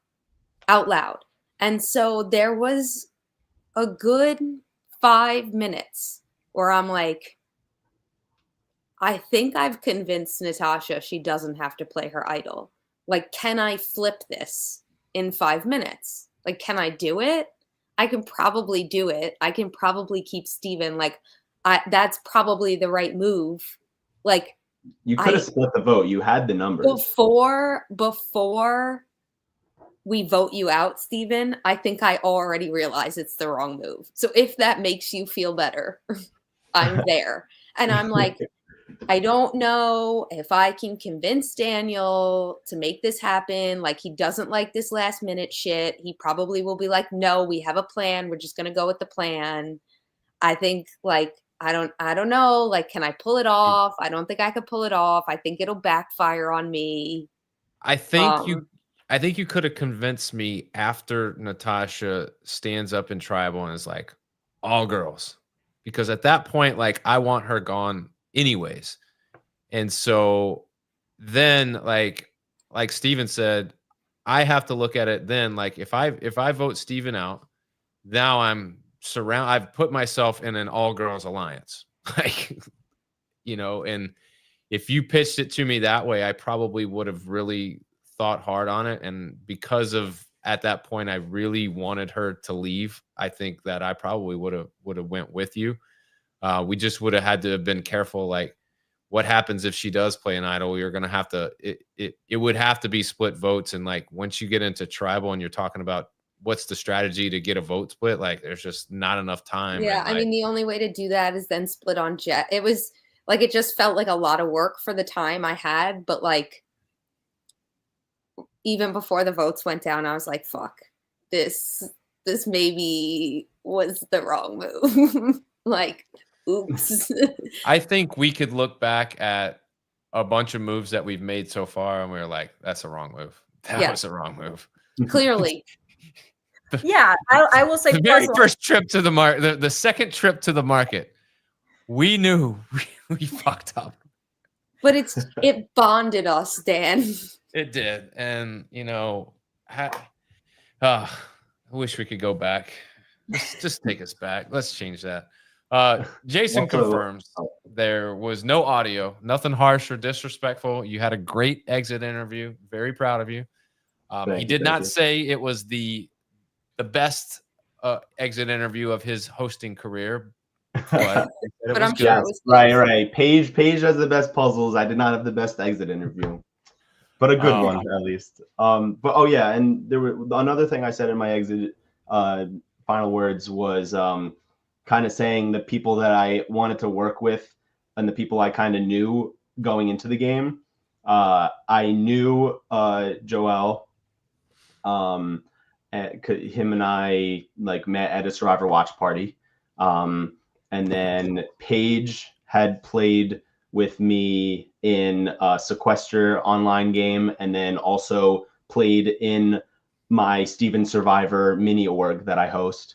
loud. And so there was a good 5 minutes where I'm like, I think I've convinced Natasha she doesn't have to play her idol. Like, can I flip this in 5 minutes? Like, can I do it? I can probably do it. I can probably keep Steven. Like, that's probably the right move. Like, you could have split the vote. You had the numbers. Before we vote you out, Steven, I think I already realize it's the wrong move. So if that makes you feel better, I'm there. And I'm like, I don't know if I can convince Daniel to make this happen. Like, he doesn't like this last minute shit. He probably will be like, no, we have a plan. We're just going to go with the plan. I think, like, I don't know. Like, can I pull it off? I don't think I could pull it off. I think it'll backfire on me. I think you could have convinced me after Natasha stands up in tribal and is like, all girls. Because at that point, like, I want her gone anyways. And so then, like Steven said, I have to look at it then. Like, if I vote Steven out, now I've put myself in an all girls alliance. Like, you know, and if you pitched it to me that way, I probably would have really thought hard on it. And because of at that point, I really wanted her to leave. I think that I probably would have went with you. We just would have had to have been careful. Like, what happens if she does play an idol? You're going to have to, it would have to be split votes. And like, once you get into tribal and you're talking about what's the strategy to get a vote split, like, there's just not enough time. Yeah. I mean, the only way to do that is then split on Jet. It was like, it just felt like a lot of work for the time I had, but like, even before the votes went down, I was like, fuck, this maybe was the wrong move. Like, oops. I think we could look back at a bunch of moves that we've made so far and we were like, that's a wrong move. That was a wrong move. Clearly. Yeah, I will say the very first trip to the market, the second trip to the market, we knew we fucked up. But it bonded us, Dan. It did. And, you know, I wish we could go back. Just take us back. Let's change that. Jason confirms there was no audio, nothing harsh or disrespectful. You had a great exit interview. Very proud of you. He did not say it was the best exit interview of his hosting career. But I'm sure it was right. Paige has the best puzzles. I did not have the best exit interview. But a good one, at least. But and there were another thing I said in my exit final words was kind of saying the people that I wanted to work with and the people I kind of knew going into the game. I knew Joel. Him and I like met at a Survivor watch party. And then Paige had played with me in a Sequester online game, and then also played in my Steven Survivor mini org that I host.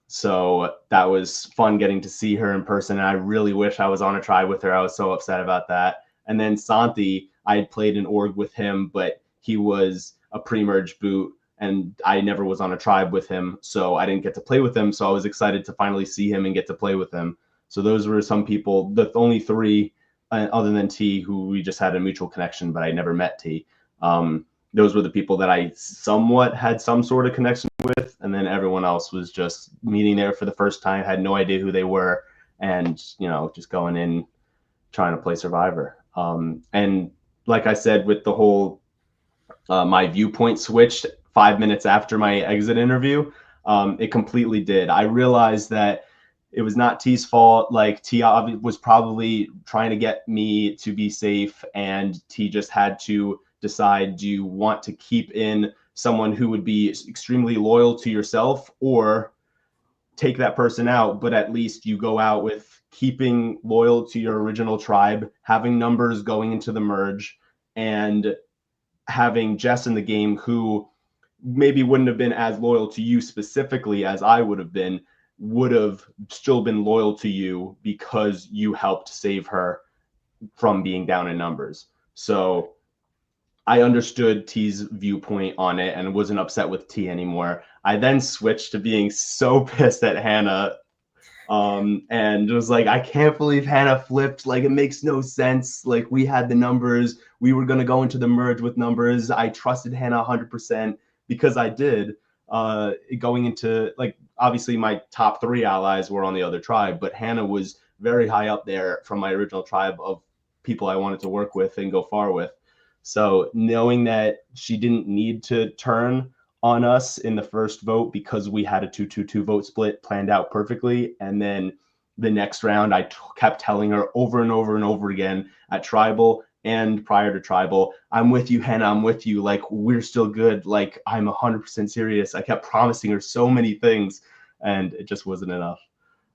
So that was fun getting to see her in person, and I really wish I was on a tribe with her. I was so upset about that. And then Santi, I had played an org with him, but he was a pre-merge boot, and I never was on a tribe with him, so I didn't get to play with him. So I was excited to finally see him and get to play with him. So those were some people, the only three other than T, who we just had a mutual connection, but I never met T. Those were the people that I somewhat had some sort of connection with. And then everyone else was just meeting there for the first time, had no idea who they were, and, you know, just going in, trying to play Survivor. And like I said, with the whole, my viewpoint switched 5 minutes after my exit interview, it completely did. I realized that it was not T's fault. Like T was probably trying to get me to be safe, and T just had to decide, do you want to keep in someone who would be extremely loyal to yourself, or take that person out, but at least you go out with keeping loyal to your original tribe, having numbers going into the merge, and having Jess in the game who maybe wouldn't have been as loyal to you specifically as I would have been, would have still been loyal to you because you helped save her from being down in numbers. So I understood T's viewpoint on it and wasn't upset with T anymore. I then switched to being so pissed at Hannah, and it was like, I can't believe Hannah flipped. Like, it makes no sense. Like, we had the numbers. We were going to go into the merge with numbers. I trusted Hannah 100% because I did. Going into, like, obviously my top 3 allies were on the other tribe, but Hannah was very high up there from my original tribe of people I wanted to work with and go far with. So knowing that she didn't need to turn on us in the first vote because we had a 2-2-2 vote split planned out perfectly, and then the next round I kept telling her over and over and over again at Tribal and prior to Tribal, I'm with you, Hannah, I'm with you, like, we're still good, like, I'm 100% serious. I kept promising her so many things, and it just wasn't enough.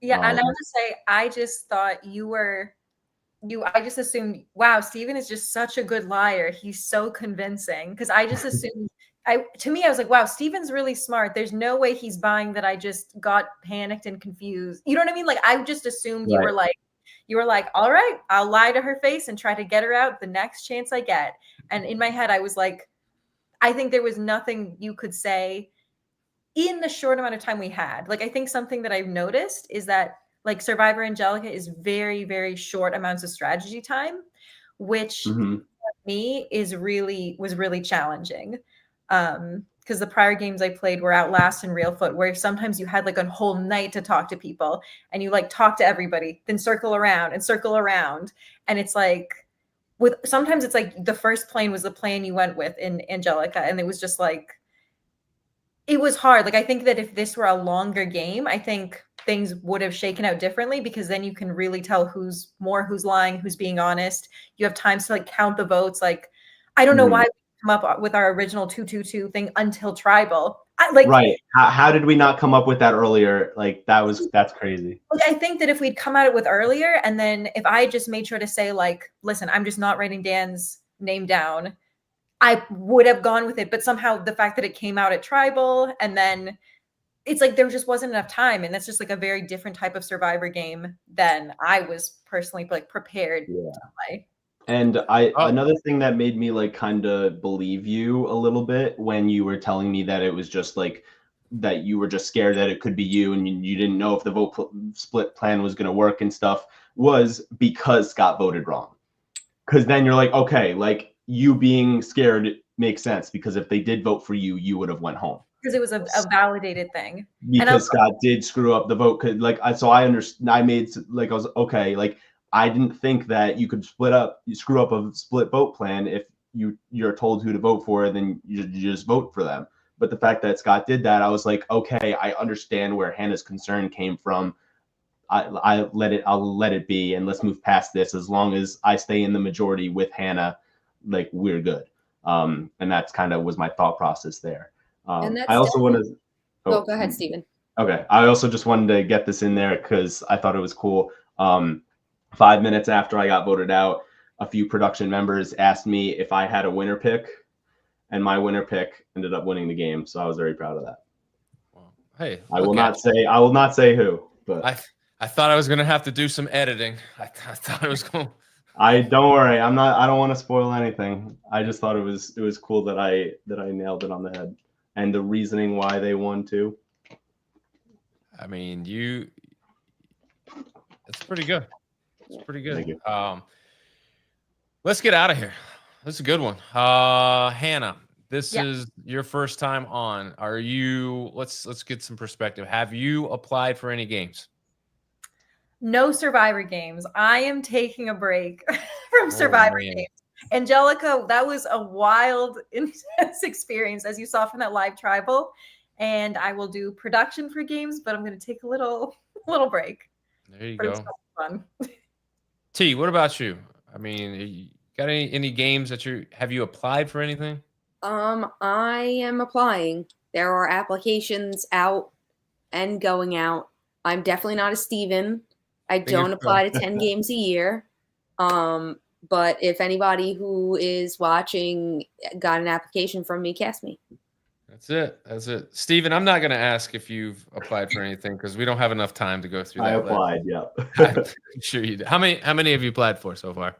Yeah, and I'll just say, I just thought I just assumed, wow, Steven is just such a good liar. He's so convincing. Because I just assumed, to me, I was like, wow, Steven's really smart. There's no way he's buying that I just got panicked and confused. You know what I mean? Like, I just assumed you were like, all right, I'll lie to her face and try to get her out the next chance I get. And in my head, I was like, I think there was nothing you could say in the short amount of time we had. Like, I think something that I've noticed is that, like, Survivor Angelica is very, very short amounts of strategy time, which for me was really challenging. Because the prior games I played were Outlast and Real Foot, where sometimes you had like a whole night to talk to people, and you like talk to everybody, then circle around. And it's like, sometimes it's like the first plane was the plane you went with in Angelica, and it was just like, it was hard. Like, I think that if this were a longer game, I think things would have shaken out differently, because then you can really tell who's lying, who's being honest. You have times to like count the votes. Like, I don't know why we come up with our original 2-2-2 thing until Tribal. Right. How did we not come up with that earlier? Like, that's crazy. Like, I think that if we'd come at it with earlier, and then if I just made sure to say, like, listen, I'm just not writing Dan's name down, I would have gone with it. But somehow the fact that it came out at Tribal, and then it's like there just wasn't enough time, and that's just like a very different type of Survivor game than I was personally like prepared to play. And another thing that made me like kind of believe you a little bit when you were telling me that it was just like that you were just scared that it could be you, and you didn't know if the vote split plan was going to work and stuff, was because Scott voted wrong. Because then you're like, okay, like, you being scared makes sense, because if they did vote for you, you would have went home. Because it was a validated thing. Because Scott did screw up the vote. Like, so I understand. I made, like, I was okay. Like, I didn't think that you could screw up a split vote plan. If you're told who to vote for, then you just vote for them. But the fact that Scott did that, I was like, okay, I understand where Hannah's concern came from. I'll let it be, and let's move past this. As long as I stay in the majority with Hannah, like, we're good. And that's kind of was my thought process there. And that's I also want to. Go ahead, Steven. Okay. I also just wanted to get this in there because I thought it was cool. 5 minutes after I got voted out, a few production members asked me if I had a winner pick, and my winner pick ended up winning the game. So I was very proud of that. Well, hey, I will not say who, but I thought I was going to have to do some editing. I thought it was going. Don't worry. I don't want to spoil anything. I just thought it was cool that I nailed it on the head, and the reasoning why they won too. I mean, it's pretty good. It's pretty good. Thank you. Let's get out of here. This is a good one. Hannah, this is your first time on. Are you? Let's get some perspective. Have you applied for any games? No Survivor games. I am taking a break from Survivor games. Angelica, that was a wild, intense experience, as you saw from that live Tribal. And I will do production for games, but I'm going to take a little little break. There you For go. some fun. T, what about you? I mean, you got any games that have you applied for anything? I am applying. There are applications out and going out. I'm definitely not a Steven. I don't apply to 10 games a year. But if anybody who is watching got an application from me, cast me. That's it. That's it. Steven, I'm not going to ask if you've applied for anything because we don't have enough time to go through that. I applied, yeah. I'm sure you did. How many have you applied for so far?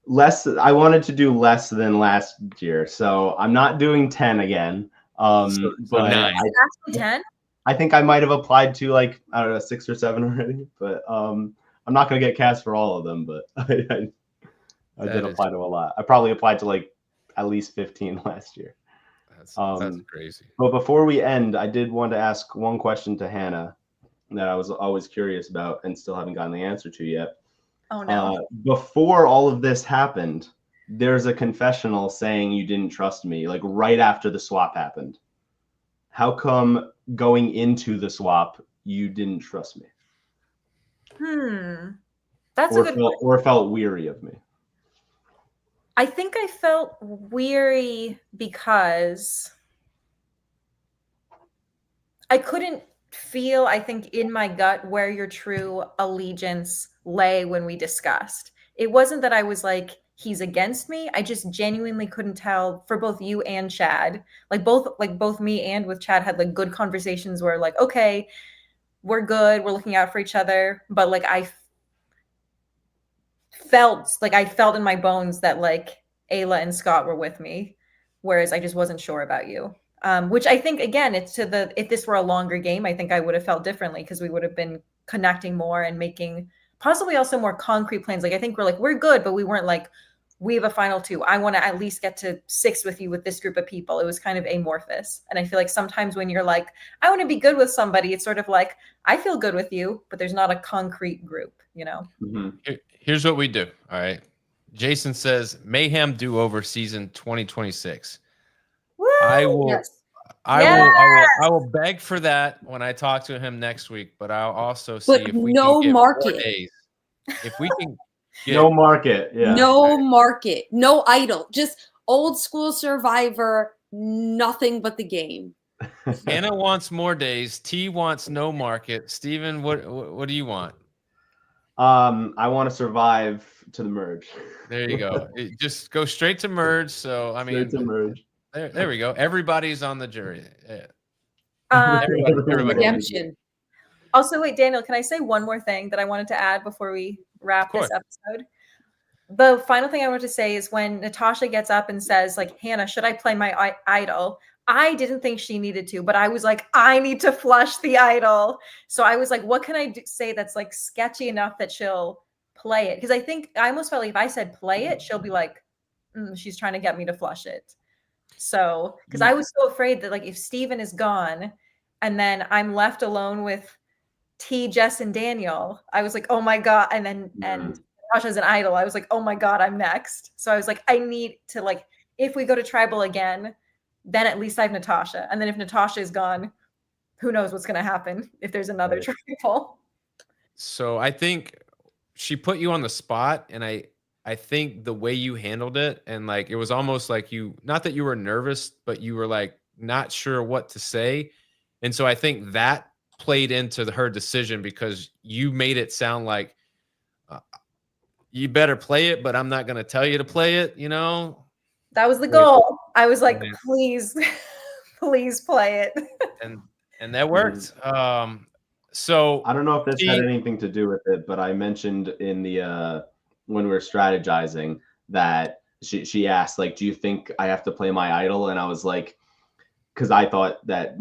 Less. I wanted to do less than last year, so I'm not doing 10 again. So but 9. Actually 10? I think I might have applied to like, I don't know, 6 or 7 already. But I'm not going to get cast for all of them, but I did apply to a lot. I probably applied to like at least 15 last year. That's crazy. But before we end, I did want to ask one question to Hannah that I was always curious about and still haven't gotten the answer to yet. Oh no. Before all of this happened, there's a confessional saying you didn't trust me, like right after the swap happened. How come going into the swap you didn't trust me? That's a good point. Or felt weary of me? I think I felt weary because I couldn't feel, I think, in my gut where your true allegiance lay when we discussed. It wasn't that I was like, he's against me. I just genuinely couldn't tell for both you and Chad. Both me and with Chad had like good conversations where like, okay, we're good. We're looking out for each other. But like I felt in my bones that like Ayla and Scott were with me, whereas I just wasn't sure about you. Which I think, again, it's if this were a longer game, I think I would have felt differently because we would have been connecting more and making possibly also more concrete plans. Like I think we're good, but we weren't like, we have a final 2. I want to at least get to 6 with you with this group of people. It was kind of amorphous. And I feel like sometimes when you're like, I want to be good with somebody, it's sort of like, I feel good with you, but there's not a concrete group, you know? Mm-hmm. Here's what we do. All right. Jason says Mayhem do-over season 2026. Woo! I will. Yes. I will beg for that when I talk to him next week. But I'll also see if we can get more days. If we can get no market, yeah. No market, no idol, just old school Survivor, nothing but the game. Hannah wants more days. T wants no market. Steven, what do you want? I want to survive to the merge. There you go. Just go straight to merge. So I mean, straight to merge. There we go. Everybody's on the jury. Yeah. Everybody. Redemption. Also, wait, Daniel, can I say one more thing that I wanted to add before we wrap this episode? The final thing I want to say is when Natasha gets up and says, like, Hannah, should I play my idol? I didn't think she needed to, but I was like, I need to flush the idol. So I was like, what can I say that's like sketchy enough that she'll play it? Because I almost felt like if I said play it, she'll be like, she's trying to get me to flush it. So, because I was so afraid that like if Steven is gone and then I'm left alone with T, Jess, and Daniel, I was like, oh my God. And then, and Natasha's an idol. I was like, oh my God, I'm next. So I was like, I need to like, if we go to tribal again, then at least I have Natasha. And then if Natasha is gone, who knows what's going to happen if there's another tribal. So I think she put you on the spot, and I think the way you handled it, and like it was almost like not that you were nervous, but you were like not sure what to say. And so I think that played into her decision because you made it sound like you better play it, but I'm not going to tell you to play it, you know? That was the goal. I was like, please, please play it. And that worked. So I don't know if this had anything to do with it, but I mentioned in the when we were strategizing that she asked, like, do you think I have to play my idol? And I was like, because I thought that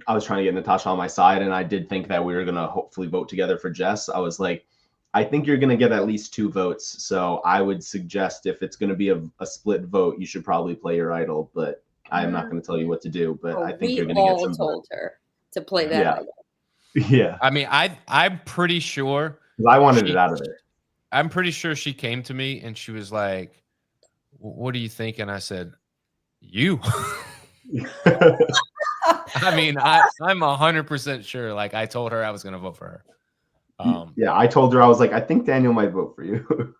I was trying to get Natasha on my side, and I did think that we were going to hopefully vote together for Jess. I was like, I think you're going to get at least 2 votes. So I would suggest if it's going to be a split vote, you should probably play your idol. But I'm not going to tell you what to do. But I think you're going to get some. We all told her to play that idol. Yeah. I mean, I'm pretty sure. I wanted it out of there. I'm pretty sure she came to me and she was like, what do you think? And I said, you. I mean, I'm 100% sure. Like I told her I was going to vote for her. Yeah, I told her, I was like, I think Daniel might vote for you.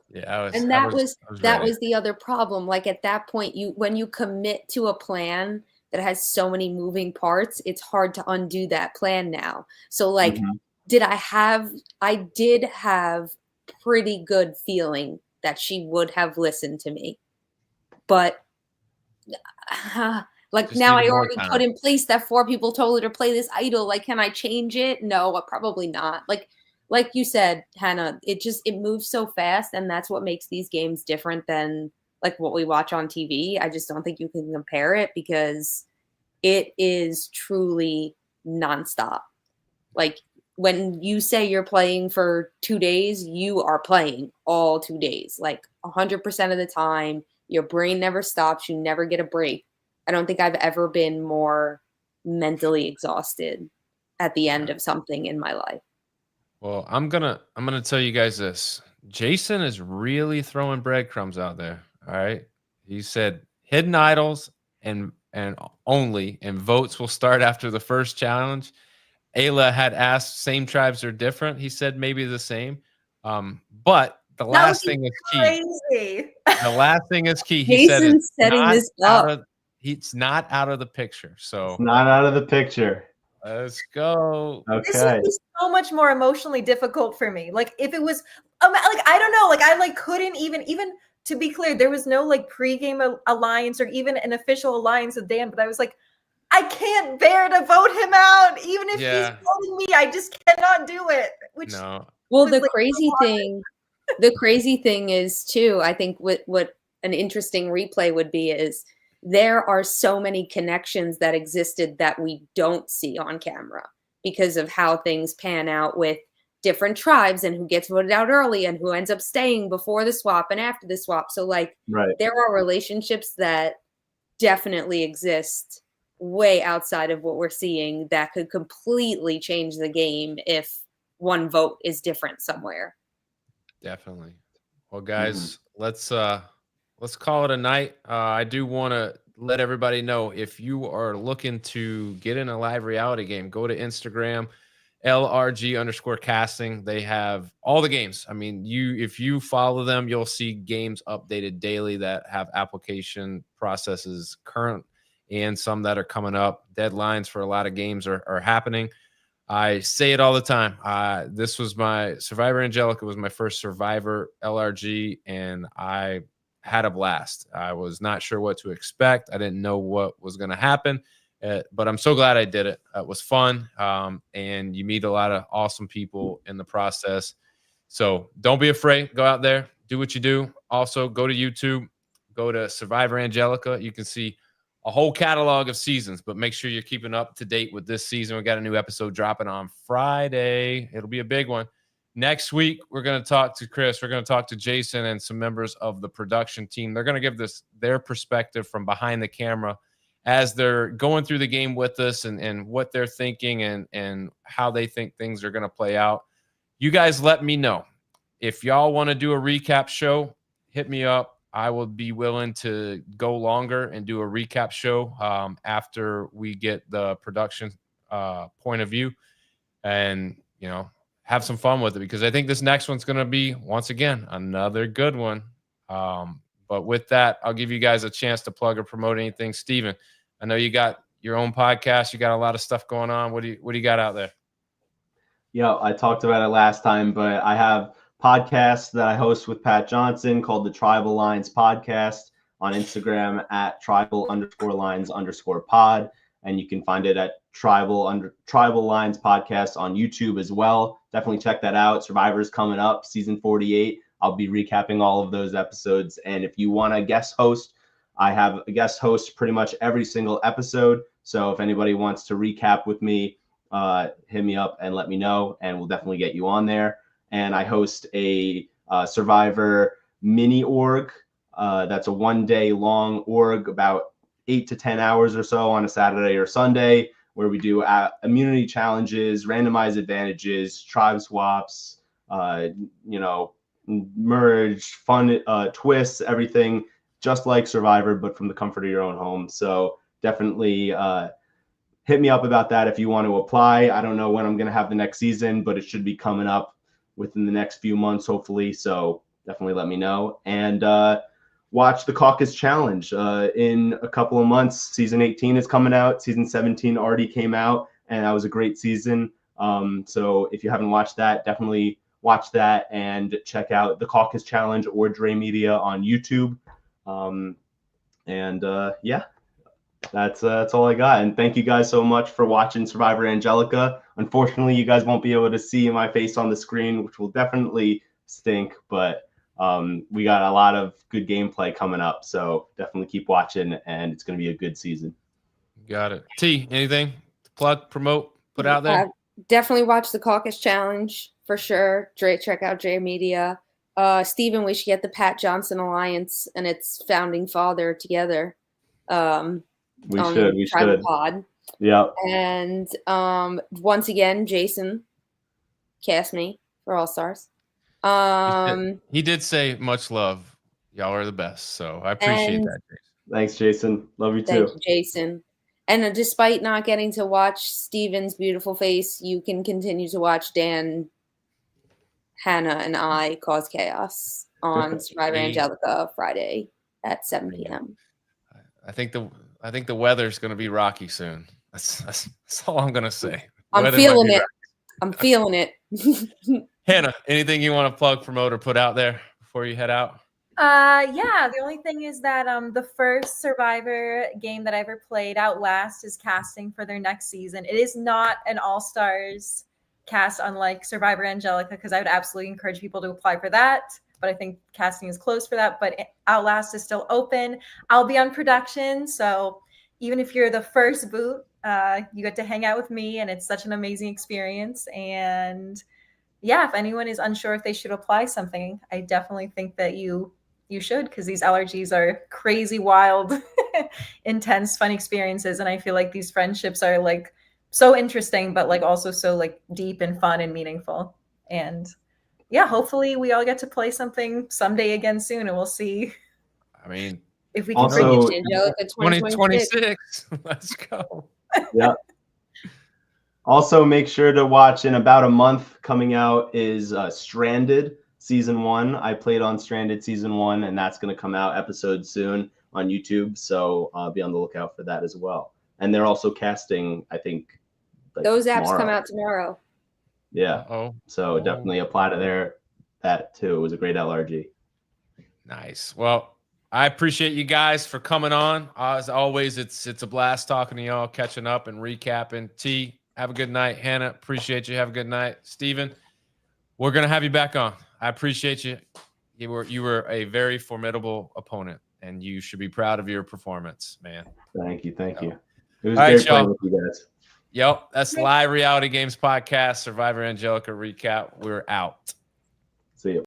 Yeah, that was ready. the other problem. Like at that point, when you commit to a plan that has so many moving parts, it's hard to undo that plan now. So like, I did have pretty good feeling that she would have listened to me, but like Just now I needed more already time. put in place that 4 people told her to play this idol. Like, can I change it? No, probably not. Like you said, Hannah, it moves so fast, and that's what makes these games different than like what we watch on TV. I just don't think you can compare it because it is truly nonstop. Like when you say you're playing for 2 days, you are playing all 2 days, like 100% of the time. Your brain never stops. You never get a break. I don't think I've ever been more mentally exhausted at the end of something in my life. Well, I'm gonna tell you guys this. Jason is really throwing breadcrumbs out there. All right. He said hidden idols and only, and votes will start after the first challenge. Ayla had asked, same tribes are different. He said maybe the same. But the last thing is key. Crazy. The last thing is key. He said Jason's setting this up. It's not out of the picture. So It's not out of the picture. let's go. This Okay. would be so much more emotionally difficult for me. Like if it was, like I don't know, like I like couldn't even to be clear, there was no like pregame alliance or even an official alliance with Dan. But I was like, I can't bear to vote him out, even if he's voting me. I just cannot do it. Which no. Well, the crazy thing is too, I think what an interesting replay would be is there are so many connections that existed that we don't see on camera because of how things pan out with different tribes and who gets voted out early and who ends up staying before the swap and after the swap. So like there are relationships that definitely exist way outside of what we're seeing that could completely change the game if one vote is different somewhere. Definitely. Well, guys, let's call it a night. I do want to let everybody know, if you are looking to get in a live reality game, go to Instagram, LRG_casting. They have all the games. I mean, if you follow them, you'll see games updated daily that have application processes current and some that are coming up. Deadlines for a lot of games are happening. I say it all the time. This was my Survivor Angelica was my first Survivor LRG, and I had a blast. I was not sure what to expect. I didn't know what was going to happen, but I'm so glad I did it. It was fun, and you meet a lot of awesome people in the process. So don't be afraid. Go out there, do what you do. Also, go to YouTube, go to Survivor Angelica. You can see a whole catalog of seasons, but make sure you're keeping up to date with this season. We got a new episode dropping on Friday. It'll be a big one. Next week, we're going to talk to Chris. We're going to talk to Jason and some members of the production team. They're going to give their perspective from behind the camera as they're going through the game with us and what they're thinking and how they think things are going to play out. You guys let me know. If y'all want to do a recap show, hit me up. I will be willing to go longer and do a recap show after we get the production point of view and, have some fun with it, because I think this next one's going to be, once again, another good one. But with that, I'll give you guys a chance to plug or promote anything. Steven, I know you got your own podcast. You got a lot of stuff going on. What do you got out there? Yeah, I talked about it last time, but I have podcasts that I host with Pat Johnson called the Tribal Lines Podcast on Instagram at tribal_lines_pod. And you can find it at Tribal Lines Podcast on YouTube as well. Definitely check that out. Survivor's coming up, season 48. I'll be recapping all of those episodes. And if you want a guest host, I have a guest host pretty much every single episode. So if anybody wants to recap with me, hit me up and let me know, and we'll definitely get you on there. And I host a Survivor mini org. That's a 1 day long org, about 8 to 10 hours or so on a Saturday or Sunday, where we do immunity challenges, randomized advantages, tribe swaps, merge, fun twists, everything just like Survivor, but from the comfort of your own home. So definitely hit me up about that if you want to apply. I don't know when I'm going to have the next season, but it should be coming up within the next few months, hopefully. So definitely let me know. And watch the Caucus Challenge in a couple of months. Season 18 is coming out. Season 17 already came out, and that was a great season. So if you haven't watched that, definitely watch that and check out the Caucus Challenge or Dre Media on YouTube. Yeah, that's all I got. And thank you guys so much for watching Survivor Angelica. Unfortunately, you guys won't be able to see my face on the screen, which will definitely stink, but we got a lot of good gameplay coming up, so definitely keep watching, and it's going to be a good season. Got it. T, anything to plug, promote, put out there? Definitely watch the Caucus Challenge for sure. Check out Dre Media. Steven, we should get the Pat Johnson Alliance and its founding father together. We should. Pod. Yeah. And once again, Jason, cast me for All Stars. He did say much love. Y'all are the best. So I appreciate that, Jason. Thanks, Jason. Love you too. Thank you, Jason. And despite not getting to watch Steven's beautiful face, you can continue to watch Dan, Hannah, and I cause chaos on Survivor Angelica Friday at 7 p.m. I think the weather's going to be rocky soon. That's all I'm going to say. I'm feeling it. I'm feeling it. Hannah, anything you want to plug, promote, or put out there before you head out? Yeah, the only thing is that the first Survivor game that I ever played, Outlast, is casting for their next season. It is not an all-stars cast, unlike Survivor Angelica, because I would absolutely encourage people to apply for that, but I think casting is closed for that. But Outlast is still open. I'll be on production, so even if you're the first boot, you get to hang out with me, and it's such an amazing experience. And yeah, if anyone is unsure if they should apply something, I definitely think that you should, because these LRGs are crazy, wild, intense, fun experiences. And I feel like these friendships are like so interesting, but like also so like deep and fun and meaningful. And yeah, hopefully we all get to play something someday again soon, and we'll see. I mean, if we can also, bring Angelica 2026. Let's go. Yeah. Also, make sure to watch, in about a month coming out is Stranded Season 1. I played on Stranded Season 1, and that's going to come out episode soon on YouTube. So be on the lookout for that as well. And they're also casting, I think, like those apps tomorrow. come out tomorrow. Yeah. So definitely apply to that too. It was a great LRG. Nice. Well, I appreciate you guys for coming on. As always, it's a blast talking to y'all, catching up and recapping. T, have a good night. Hannah, appreciate you. Have a good night. Steven, we're going to have you back on. I appreciate you. You were a very formidable opponent, and you should be proud of your performance, man. Thank you. It was All great right, playing with you guys. Yep, that's Live Reality Games Podcast, Survivor Angelica recap. We're out.